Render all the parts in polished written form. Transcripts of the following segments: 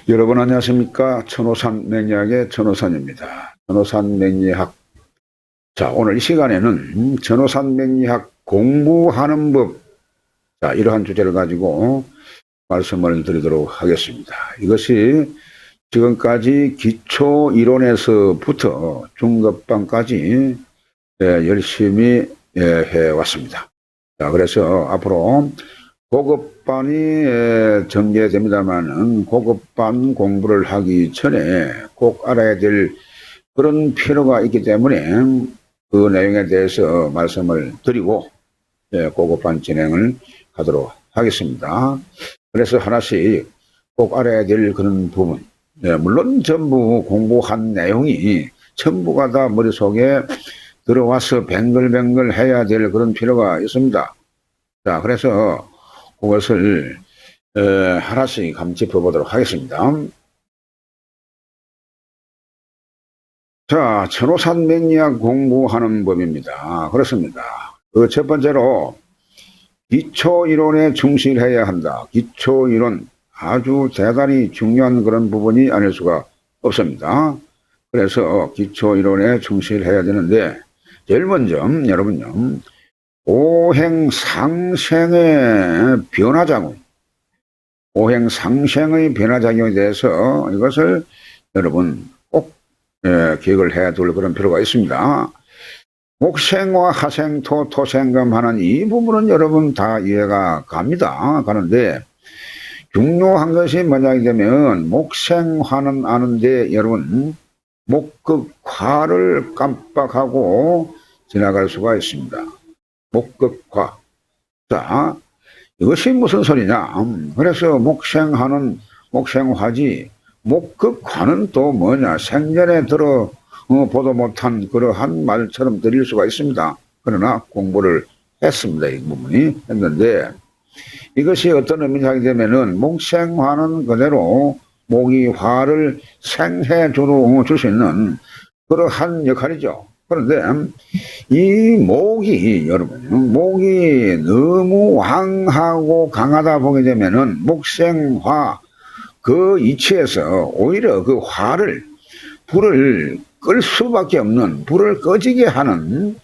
여러분 안녕하십니까? 천호산 맹리학의 천호산입니다. 천호산 맹리학. 자, 오늘 이 시간에는 천호산 맹리학 공부하는 법. 자, 이러한 주제를 가지고 말씀을 드리도록 하겠습니다. 이것이 지금까지 기초 이론에서부터 중급반까지 열심히 해왔습니다. 자, 그래서 앞으로 고급반이 전개됩니다만은 고급반 공부를 하기 전에 꼭 알아야 될 그런 필요가 있기 때문에 그 내용에 대해서 말씀을 드리고 고급반 진행을 하도록 하겠습니다. 그래서 하나씩 꼭 알아야 될 그런 부분, 물론 전부 공부한 내용이 전부가 다 머릿속에 들어와서 뱅글뱅글 해야 될 그런 필요가 있습니다. 자, 그래서 그것을 하나씩 한번 짚어보도록 하겠습니다. 자, 천호산 맹리학 공부하는 법입니다. 그렇습니다. 그 첫 번째로 기초 이론에 충실해야 한다. 기초 이론 아주 대단히 중요한 그런 부분이 아닐 수가 없습니다. 그래서 기초 이론에 충실해야 되는데 제일 먼저 여러분요, 오행상생의 변화작용, 오행상생의 변화작용에 대해서 이것을 여러분 꼭 기억을 해야 될 그런 필요가 있습니다. 목생과 화생토, 토생금 하는 이 부분은 여러분 다 이해가 가는데 중요한 것이 뭐냐 되면 목생화는 아는데 여러분 목극화를 깜빡하고 지나갈 수가 있습니다. 목극화. 자, 이것이 무슨 소리냐? 그래서 목생화는 목생화지, 목극화는 또 뭐냐? 생전에 들어 보도 못한 그러한 말처럼 들릴 수가 있습니다. 그러나 공부를 했습니다. 이 부분이 했는데 이것이 어떤 의미냐 되면은 목생화는 그대로 목이 화를 생해 줄 수 있는 그러한 역할이죠. 그런데 이 목이 여러분 목이 너무 왕하고 강하다 보게 되면은 목생화 그 이치에서 오히려 그 화를 불을 끌 수밖에 없는 불을 꺼지게 하는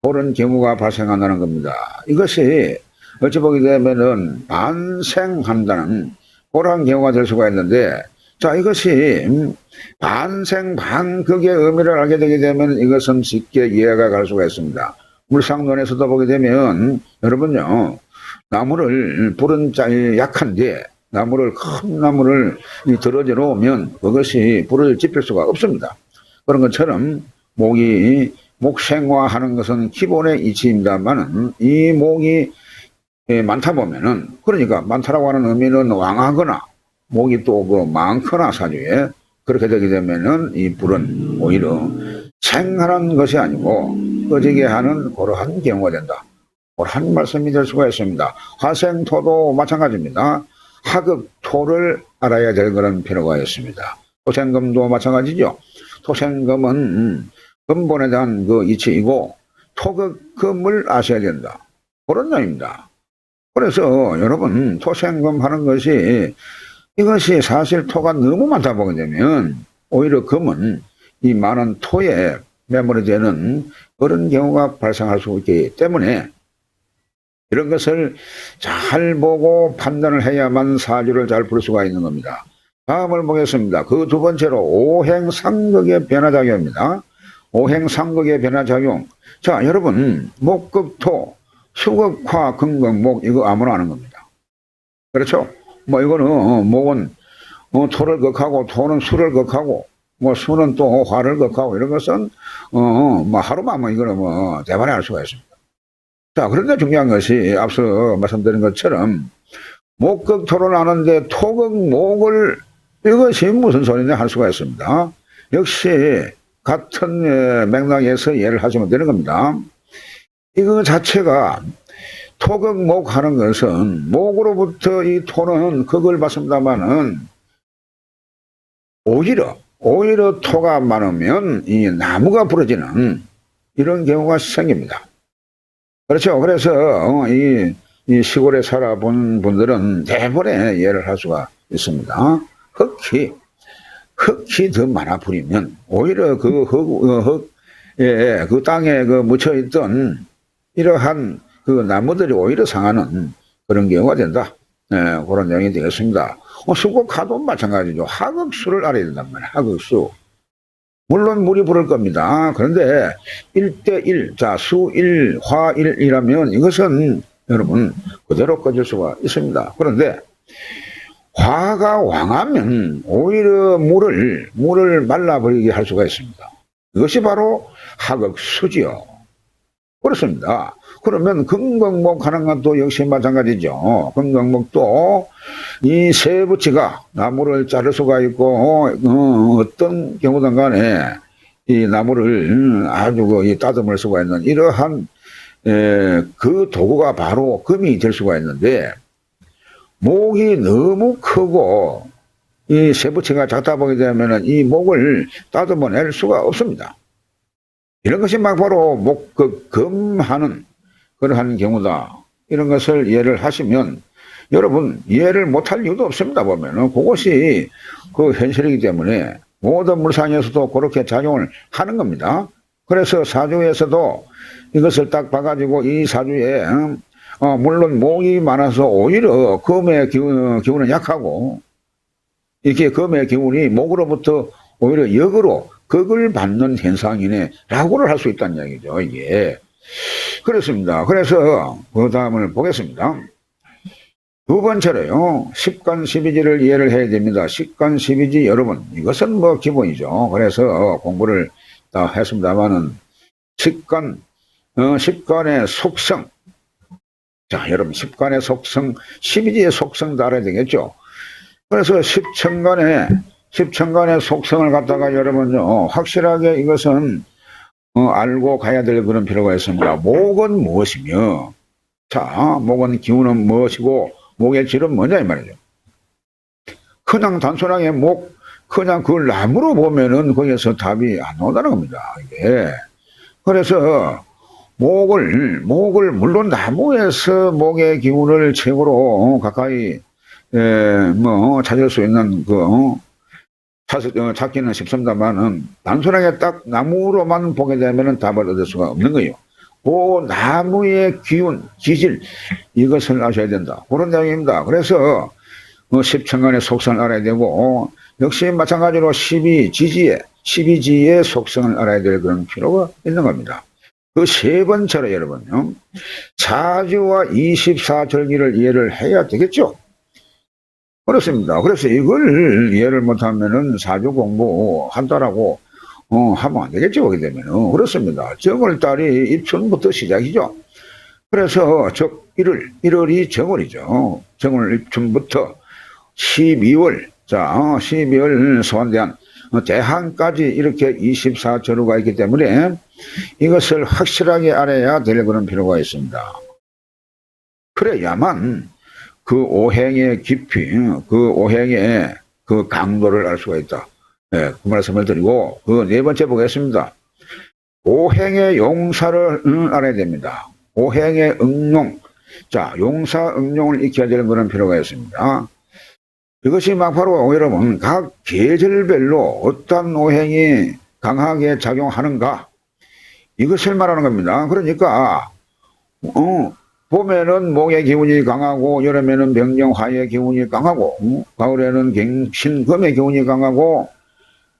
그런 경우가 발생한다는 겁니다. 이것이 어찌 보게 되면은 반생한다는 그러한 경우가 될 수가 있는데 자, 이것이 반생 반극의 의미를 알게 되게 되면 이것은 쉽게 이해가 갈 수가 있습니다. 물상론에서도 보게 되면 여러분요, 나무를 불은 약한데 나무를 큰 나무를 들어져 놓으면 그것이 불을 지필 수가 없습니다. 그런 것처럼 목이 목생화하는 것은 기본의 이치입니다만은 이 목이 많다 보면은 그러니까 많다라고 하는 의미는 왕하거나 목이 또 그 많거나 사주에 그렇게 되게 되면은 이 불은 오히려 생하는 것이 아니고 꺼지게 하는 그러한 경우가 된다. 그러한 말씀이 될 수가 있습니다. 화생토도 마찬가지입니다. 하극토를 알아야 될 그런 필요가 있습니다. 토생금도 마찬가지죠. 토생금은 근본에 대한 그 이치이고 토극금을 아셔야 된다. 그런 점입니다. 그래서 여러분 토생금 하는 것이 이것이 사실 토가 너무 많다 보게 되면 오히려 금은 이 많은 토에 매몰이 되는 그런 경우가 발생할 수 있기 때문에 이런 것을 잘 보고 판단을 해야만 사주를 잘 풀 수가 있는 겁니다. 다음을 보겠습니다. 그 두 번째로 오행상극의 변화작용입니다. 오행상극의 변화작용. 자, 여러분 목극토, 수극화, 금극목 이거 아무나 아는 겁니다. 그렇죠? 뭐 이거는 목은 토를 극하고 토는 수를 극하고 뭐 수는 또 화를 극하고 이런 것은 뭐 하루만 뭐 이거는 뭐 대반에 알 수가 있습니다. 자, 그런데 중요한 것이 앞서 말씀드린 것처럼 목극토를 아는데 토극목을 이것이 무슨 소리냐 할 수가 있습니다. 역시 같은 맥락에서 이해를 하시면 되는 겁니다. 이거 자체가 토극목 하는 것은 목으로부터 이 토는 극을 받습니다만은 오히려 토가 많으면 이 나무가 부러지는 이런 경우가 생깁니다. 그렇죠. 그래서 이 시골에 살아본 분들은 대부분의 이해를 할 수가 있습니다. 흙이 더 많아 버리면 오히려 그 땅에 묻혀있던 이러한 나무들이 오히려 상하는 그런 경우가 된다. 그런 내용이 되겠습니다. 수국화도 마찬가지죠. 하극수를 알아야 된단 말이에요. 하극수. 물론 물이 부를 겁니다. 그런데 1대1, 자, 수1, 화1이라면 이것은 여러분 그대로 꺼질 수가 있습니다. 그런데 화가 왕하면 오히려 물을 말라버리게 할 수가 있습니다. 이것이 바로 하극수지요. 그렇습니다. 그러면 금강목 하는 것도 역시 마찬가지죠. 금강목도 이 쇠붙이가 나무를 자를 수가 있고 어떤 경우든 간에 이 나무를 아주 따듬을 수가 있는 이러한 그 도구가 바로 금이 될 수가 있는데 목이 너무 크고 이 쇠붙이가 작다 보게 되면 이 목을 따듬어낼 수가 없습니다. 이런 것이 막 바로 목금하는 그러한 경우다. 이런 것을 이해를 하시면 여러분 이해를 못할 이유도 없습니다. 보면은 그것이 그 현실이기 때문에 모든 물상에서도 그렇게 작용을 하는 겁니다. 그래서 사주에서도 이것을 딱 봐가지고 이 사주에 물론 목이 많아서 오히려 금의 기운은 약하고 이렇게 금의 기운이 목으로부터 오히려 역으로 극을 받는 현상이네 라고를 할 수 있다는 이야기죠. 이게 그렇습니다. 그래서 그 다음을 보겠습니다. 두 번째로요, 십간십이지를 이해를 해야 됩니다. 십간십이지 여러분 이것은 뭐 기본이죠. 그래서 공부를 다 했습니다만은 십간의 속성, 자 여러분 십간의 속성, 십이지의 속성도 알아야 되겠죠. 그래서 십천간의 속성을 갖다가 여러분요 확실하게 이것은 알고 가야 될 그런 필요가 있습니다. 목은 무엇이며, 자 목은 기운은 무엇이고 목의 질은 뭐냐 이 말이죠. 그냥 단순하게 그냥 그 나무로 보면은 거기에서 답이 안 나온다는 겁니다. 이게 그래서 목을 물론 나무에서 목의 기운을 최고로 가까이 찾을 수 있는 찾기는 쉽습니다만은 단순하게 딱 나무로만 보게 되면 답을 얻을 수가 없는 거예요. 그 나무의 기운, 기질 이것을 아셔야 된다. 그런 내용입니다. 그래서 십천간의 속성을 알아야 되고 역시 마찬가지로 십이지의 속성을 알아야 될 그런 필요가 있는 겁니다. 그 세 번째로 여러분요 사주와 24절기를 이해를 해야 되겠죠. 그렇습니다. 그래서 이걸 이해를 못하면은 사주 공부한다라고 하면 안 되겠죠. 그렇게 되면은 그렇습니다. 정월달이 입춘부터 시작이죠. 그래서 즉 1월이 정월이죠. 정월 입춘부터 12월, 자 12월 소환대한 대한까지 이렇게 24절우가 있기 때문에 이것을 확실하게 알아야 될 그런 필요가 있습니다. 그래야만 그 오행의 깊이, 그 오행의 그 강도를 알 수가 있다. 네, 그 말씀을 드리고 그 네 번째 보겠습니다. 오행의 용사를 알아야 됩니다. 오행의 응용, 자 용사 응용을 익혀야 되는 그런 필요가 있습니다. 이것이 막 바로 여러분 각 계절별로 어떤 오행이 강하게 작용하는가 이것을 말하는 겁니다. 그러니까 봄에는 목의 기운이 강하고 여름에는 병정화의 기운이 강하고 가을에는 갱신금의 기운이 강하고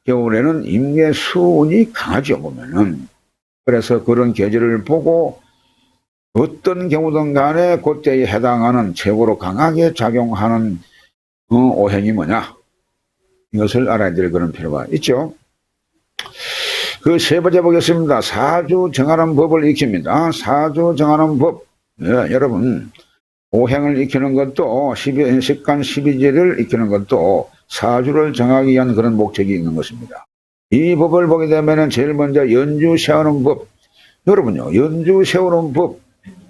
겨울에는 임계수운이 강하죠. 보면은 그래서 그런 계절을 보고 어떤 경우든 간에 그때에 해당하는 최고로 강하게 작용하는 오행이 뭐냐 이것을 알아야 될 그런 필요가 있죠. 그 세 번째 보겠습니다. 사주 정하는 법을 익힙니다. 사주 정하는 법. 네, 여러분 오행을 익히는 것도 십간 십이지를 익히는 것도 사주를 정하기 위한 그런 목적이 있는 것입니다. 이 법을 보게 되면 제일 먼저 연주 세우는 법. 여러분요 연주 세우는 법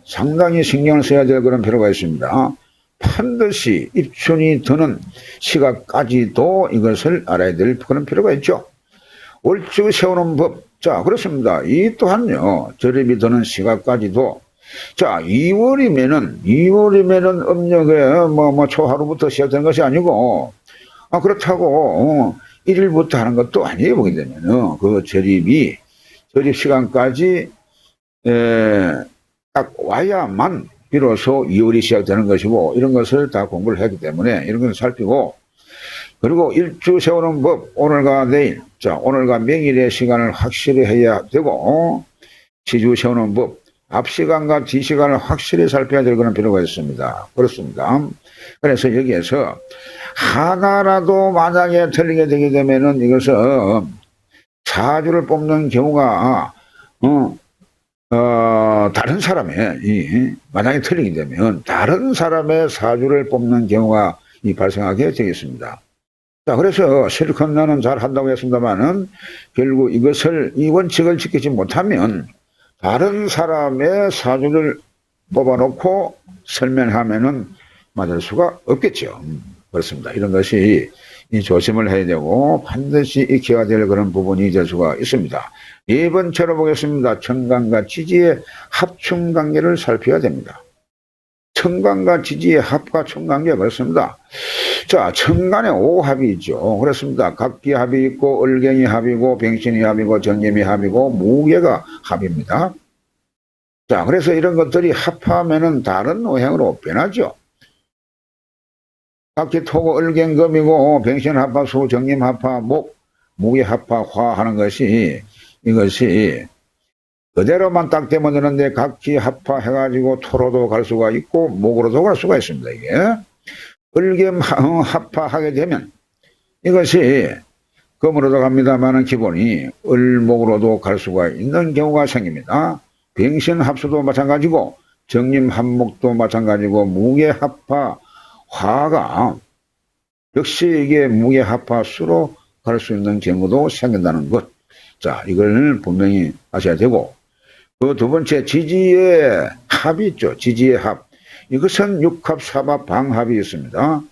상당히 신경을 써야 될 그런 필요가 있습니다. 반드시 입춘이 드는 시각까지도 이것을 알아야 될 그런 필요가 있죠. 월주 세우는 법. 자 그렇습니다. 이 또한요 절입이 드는 시각까지도 자 2월이면은 음력에 초하루부터 시작되는 것이 아니고 그렇다고 일일부터 하는 것도 아니에요. 보게 되면은 그 저립 시간까지 딱 와야만 비로소 이월이 시작되는 것이고, 이런 것을 다 공부를 했기 때문에 이런 것을 살피고, 그리고 일주 세우는 법, 오늘과 내일, 자, 오늘과 명일의 시간을 확실히 해야 되고, 시주 세우는 법, 앞 시간과 뒤 시간을 확실히 살펴야 될 그런 필요가 있습니다. 그렇습니다. 그래서 여기에서 하나라도 만약에 틀리게 되게 되면은 이것은 사주를 뽑는 경우가 다른 사람의 만약에 틀리게 되면 다른 사람의 사주를 뽑는 경우가 발생하게 되겠습니다. 자, 그래서 실컷 나는 잘 한다고 했습니다만은 결국 이 원칙을 지키지 못하면 다른 사람의 사주를 뽑아놓고 설명하면은 맞을 수가 없겠죠. 그렇습니다. 이런 것이 조심을 해야 되고 반드시 익혀야 될 그런 부분이 될 수가 있습니다. 2번 쳐다보겠습니다. 천간과 지지의 합충 관계를 살펴야 됩니다. 천간과 지지의 합과 충관계 그렇습니다. 자, 천간에 5합이 있죠. 그렇습니다. 각기 합이 있고 을갱이 합이고 병신이 합이고 정임이 합이고 무게가 합입니다. 자, 그래서 이런 것들이 합하면은 다른 오행으로 변하죠. 각기 토고 을갱금이고 병신 합화 수 정임 합화 목 무게 합화 화 하는 것이 이것이 그대로만 딱 되면 되는데 각기 합화해가지고 토로도 갈 수가 있고 목으로도 갈 수가 있습니다. 이게 을겸 합화하게 되면 이것이 금으로도 갑니다만은 기본이 을목으로도 갈 수가 있는 경우가 생깁니다. 병신 합수도 마찬가지고 정임 합목도 마찬가지고 무게 합화 화가 역시 이게 무게 합화 수로 갈 수 있는 경우도 생긴다는 것. 자, 이걸 분명히 아셔야 되고, 그 두 번째 지지의 합이 있죠. 지지의 합. 이것은 육합, 사합, 방합이 있습니다.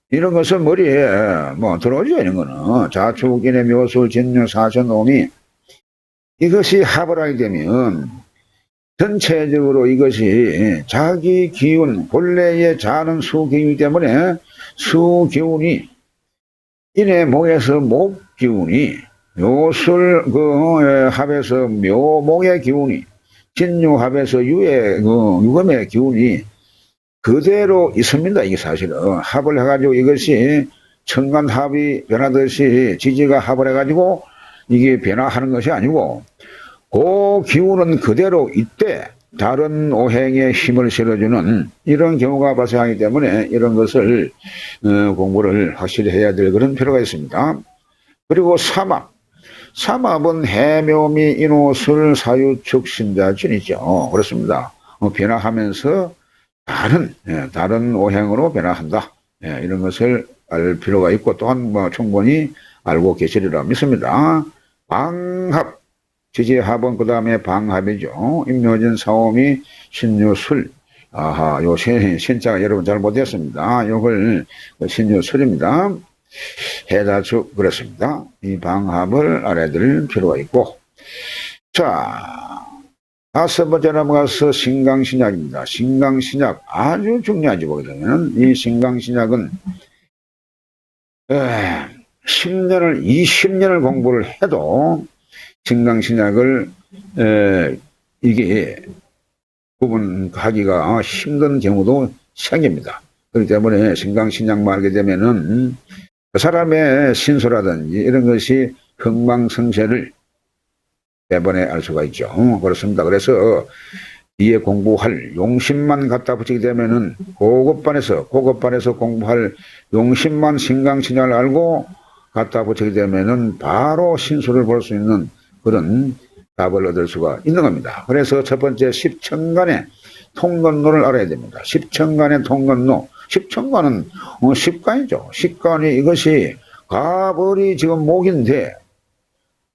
이런 것은 머리에 들어오죠. 이런 거는 자축, 인해, 묘술, 진유, 사션, 오미. 이것이 합을 하게 되면 전체적으로 이것이 자기 기운, 본래의 자는 수기운이기 때문에 수기운이 인해 목에서 목기운이 묘술 합에서 묘목의 기운이 진유합에서 유금의 기운이 그대로 있습니다. 이게 사실은 합을 해가지고 이것이 천간합이 변하듯이 지지가 합을 해가지고 이게 변화하는 것이 아니고 그 기운은 그대로 있대 다른 오행에 힘을 실어주는 이런 경우가 발생하기 때문에 이런 것을 공부를 확실히 해야 될 그런 필요가 있습니다. 그리고 삼합은 해묘미 인호술 사유축 신자진이죠. 그렇습니다. 변화하면서 다른 오행으로 변화한다. 이런 것을 알 필요가 있고 또한 충분히 알고 계시리라 믿습니다. 방합 지지합은 그 다음에 방합이죠. 임묘진 사오미 신유술. 요 신자가 여러분 잘 못했습니다. 요걸 신유술입니다. 해다축 그렇습니다. 이 방합을 알아야 될 필요가 있고. 자, 다섯 번째 넘어가서 신강신약입니다. 신강신약 아주 중요하지 보게 되면 이 신강신약은 20년을 공부를 해도 신강신약을 이게 구분하기가 힘든 경우도 생깁니다. 그렇기 때문에 신강신약만 알게 되면은 그 사람의 신수라든지 이런 것이 흥망성쇠를 매번에 알 수가 있죠. 그렇습니다. 그래서 뒤에 공부할 용심만 갖다 붙이게 되면은 고급반에서 공부할 용심만 신강신약을 알고 갖다 붙이게 되면은 바로 신수를 볼 수 있는 그런 답을 얻을 수가 있는 겁니다. 그래서 첫 번째 십천간의 통건로를 알아야 됩니다. 십천간의 통건로. 십천간은 십간이죠. 십간이 이것이 가벌이 지금 목인데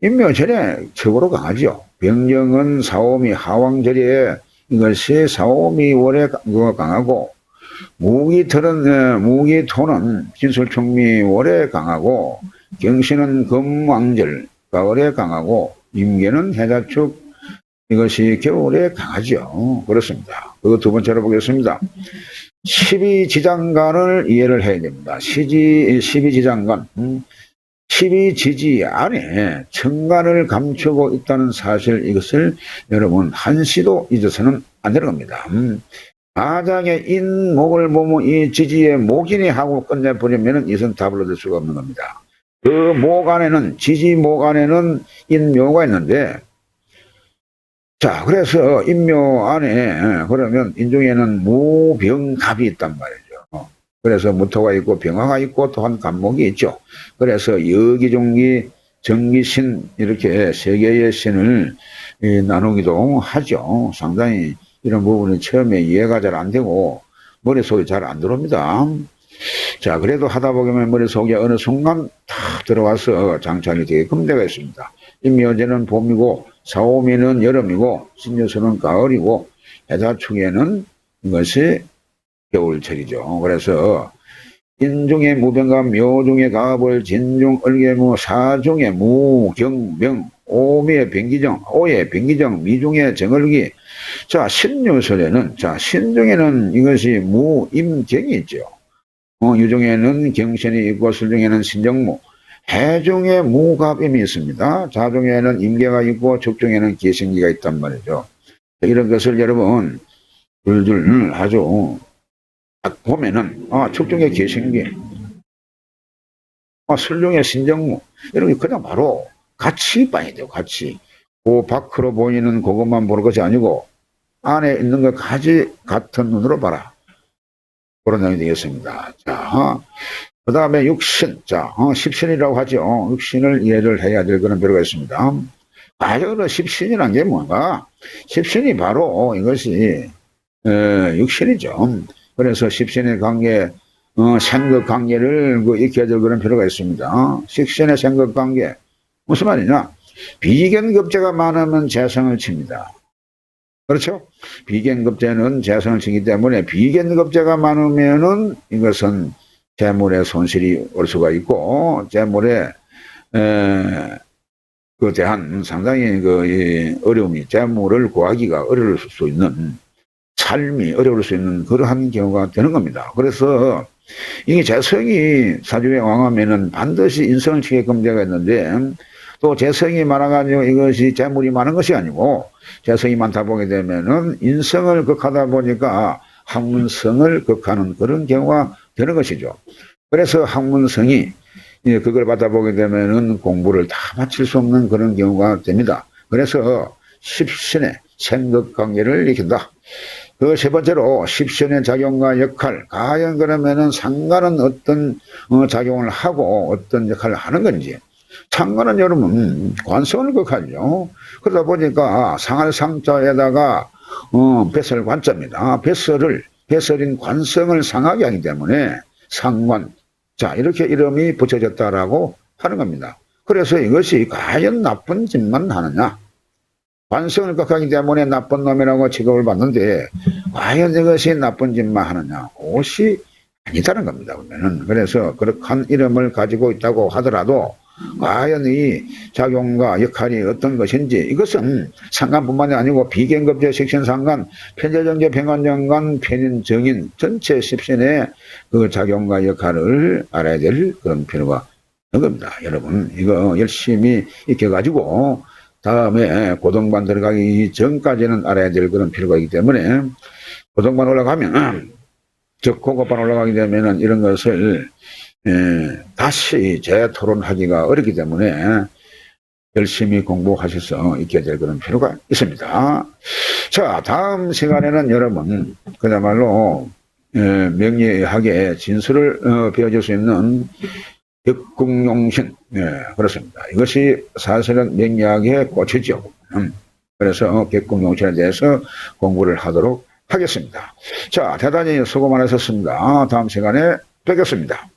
인묘절에 최고로 강하죠. 병정은 사오미 하왕절에 이것이 사오미 월에 강하고 무기토는 진술충미 월에 강하고 경신은 금왕절 가을에 강하고 임계는 해자축 이것이 겨울에 강하죠. 그렇습니다. 그 두 번째로 보겠습니다. 십이지장간을 이해를 해야 됩니다. 십이지장간. 십이지지 안에 천간을 감추고 있다는 사실, 이것을 여러분 한시도 잊어서는 안 되는 겁니다. 가장의 인목을 보면 이 지지에 목인이 하고 끝내버리면 이것은 답을 얻을 수가 없는 겁니다. 그 목 안에는, 지지 목 안에는 인묘가 있는데, 자, 그래서 인묘 안에 그러면 인중에는 무병갑이 있단 말이죠. 그래서 무토가 있고 병화가 있고 또한 간목이 있죠. 그래서 여기종기, 정기신, 이렇게 세 개의 신을 나누기도 하죠. 상당히 이런 부분이 처음에 이해가 잘 안 되고 머릿속에 잘 안 들어옵니다. 자, 그래도 하다 보면 머릿속에 어느 순간 탁 들어와서 장착이 되게끔 되어 있습니다. 인묘제는 봄이고 사오미는 여름이고 신유수는 가을이고 해자축에는 이것이 겨울철이죠. 그래서 인중의 무병갑, 묘중의 가벌, 진중, 을개무, 사중의 무, 경, 병, 오미의 병기정, 오의 병기정, 미중의 정을기. 자, 신유설에는, 자, 신중에는 이것이 무, 임, 경이 있죠. 유중에는 경신이 있고 술중에는 신정무, 해중에 무갑임이 있습니다. 자중에는 임계가 있고 축중에는 기신기가 있단 말이죠. 이런 것을 여러분 둘둘 아주 딱 보면은 축중에 기신기, 술중에 신정무, 이런 게 그냥 바로 같이 봐야 돼요. 같이. 그 밖으로 보이는 그것만 보는 것이 아니고 안에 있는 것까지 같은 눈으로 봐라. 그런 내용이 되겠습니다. 자, 그 다음에 육신. 자, 십신이라고 하죠. 육신을 이해를 해야 될 그런 필요가 있습니다. 과연 십신이란 게 뭔가? 십신이 바로 이것이 육신이죠. 그래서 십신의 관계, 생각 관계를 익혀야 될 그런 필요가 있습니다. 십신의 생각 관계. 무슨 말이냐? 비견급제가 많으면 재성을 칩니다. 그렇죠? 비견급제는 재성을 치기 때문에 비견급제가 많으면은 이것은 재물에 손실이 올 수가 있고, 재물에, 그 대한 상당히 어려움이, 재물을 구하기가 어려울 수 있는, 삶이 어려울 수 있는 그러한 경우가 되는 겁니다. 그래서 이게 재성이 사주에 왕하면은 반드시 인성을 치게끔 되어 있는데, 또 재성이 많아가지고 이것이 재물이 많은 것이 아니고, 재성이 많다 보게 되면은 인성을 극하다 보니까 학문성을 극하는 그런 경우가 되는 것이죠. 그래서 학문성이 그걸 받아보게 되면은 공부를 다 마칠 수 없는 그런 경우가 됩니다. 그래서 십신의 생각관계를 익힌다. 그 세 번째로 십신의 작용과 역할, 과연 그러면은 상관은 어떤 작용을 하고 어떤 역할을 하는 건지. 상관은 여러분 관성을 극하죠. 그러다 보니까 상할 상자에다가 뱃설 관자입니다. 뱃설인 관성을 상하게 하기 때문에 상관, 자, 이렇게 이름이 붙여졌다라고 하는 겁니다. 그래서 이것이 과연 나쁜 짓만 하느냐? 관성을 극하기 때문에 나쁜 놈이라고 취급을 받는데 과연 이것이 나쁜 짓만 하느냐? 그것이 아니다는 겁니다. 그러면은. 그래서 그렇게 이름을 가지고 있다고 하더라도 과연 이 작용과 역할이 어떤 것인지, 이것은 상관뿐만이 아니고 비견급제, 식신상관, 편제정제, 병관정관, 편인정인 전체 십신의 그 작용과 역할을 알아야 될 그런 필요가 있는 겁니다. 여러분, 이거 열심히 익혀가지고 다음에 고등반 들어가기 전까지는 알아야 될 그런 필요가 있기 때문에, 고등반 올라가면, 즉 고급반 올라가게 되면은 이런 것을 다시 재토론하기가 어렵기 때문에 열심히 공부하셔서 익혀야 될 그런 필요가 있습니다. 자, 다음 시간에는 여러분 그야말로 명리학의 진술을 배워줄 수 있는 격궁용신, 그렇습니다. 이것이 사실은 명리학의 꽃이죠. 그래서 격궁용신에 대해서 공부를 하도록 하겠습니다. 자, 대단히 수고 많으셨습니다. 다음 시간에 뵙겠습니다.